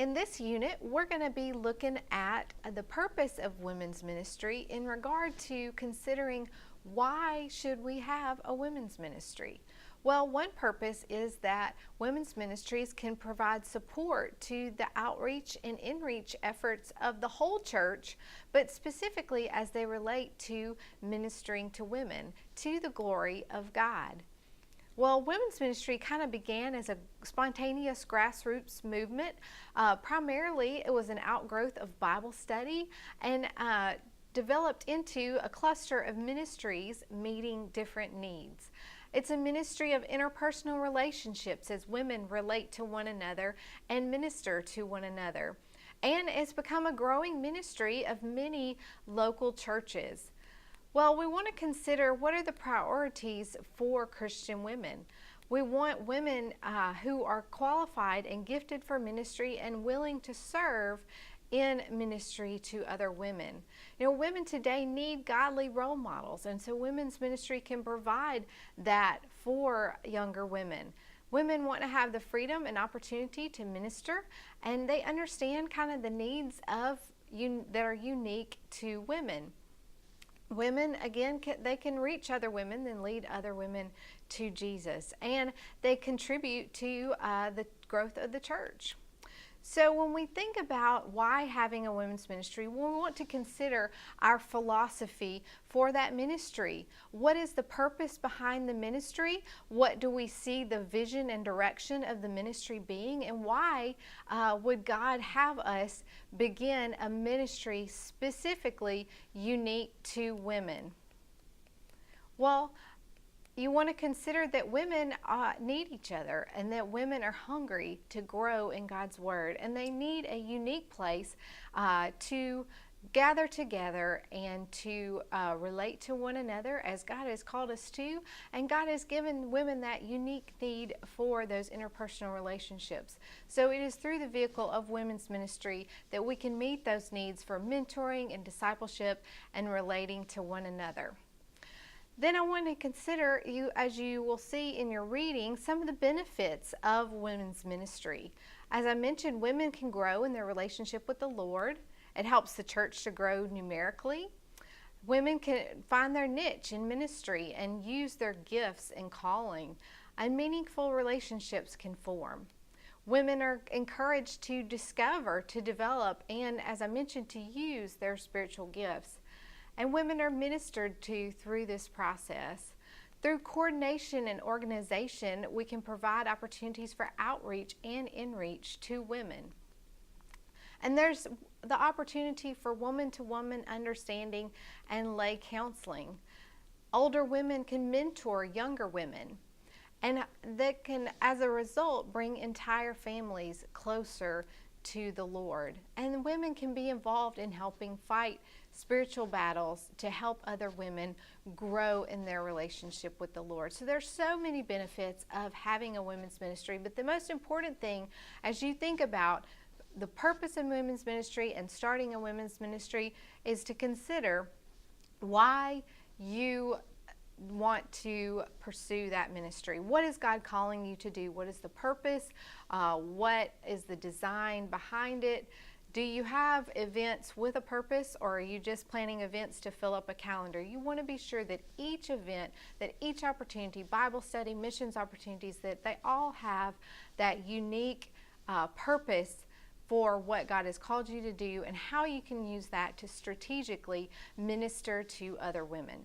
In this unit, we're going to be looking at the purpose of women's ministry in regard to considering why should we have a women's ministry. Well, one purpose is that women's ministries can provide support to the outreach and inreach efforts of the whole church, but specifically as they relate to ministering to women, to the glory of God. Well, women's ministry kind of began as a spontaneous grassroots movement. Primarily, it was an outgrowth of Bible study and developed into a cluster of ministries meeting different needs. It's a ministry of interpersonal relationships as women relate to one another and minister to one another. And it's become a growing ministry of many local churches. Well, we want to consider what are the priorities for Christian women. We want women who are qualified and gifted for ministry and willing to serve in ministry to other women. You know, women today need godly role models, and so women's ministry can provide that for younger women. Women want to have the freedom and opportunity to minister, and they understand kind of the needs of that are unique to women. Women, again, they can reach other women and lead other women to Jesus, and they contribute to the growth of the church. So when we think about why having a women's ministry, we want to consider our philosophy for that ministry. What is the purpose behind the ministry? What do we see the vision and direction of the ministry being? And why would God have us begin a ministry specifically unique to women? Well, you want to consider that women need each other and that women are hungry to grow in God's Word, and they need a unique place to gather together and to relate to one another as God has called us to, and God has given women that unique need for those interpersonal relationships. So it is through the vehicle of women's ministry that we can meet those needs for mentoring and discipleship and relating to one another. Then I want to consider, as you will see in your reading, some of the benefits of women's ministry. As I mentioned, women can grow in their relationship with the Lord. It helps the church to grow numerically. Women can find their niche in ministry and use their gifts and calling, and meaningful relationships can form. Women are encouraged to discover, to develop, and as I mentioned, to use their spiritual gifts. And women are ministered to through this process. Through coordination and organization, we can provide opportunities for outreach and inreach to women. And there's the opportunity for woman-to-woman understanding and lay counseling. Older women can mentor younger women, and that can, as a result, bring entire families closer to the Lord. And women can be involved in helping fight spiritual battles to help other women grow in their relationship with the Lord. So there's so many benefits of having a women's ministry, but the most important thing as you think about the purpose of women's ministry and starting a women's ministry is to consider why you want to pursue that ministry. What is God calling you to do? What is the purpose? What is the design behind it? Do you have events with a purpose, or are you just planning events to fill up a calendar? You want to be sure that each event, that each opportunity, Bible study, missions opportunities, that they all have that unique purpose for what God has called you to do and how you can use that to strategically minister to other women.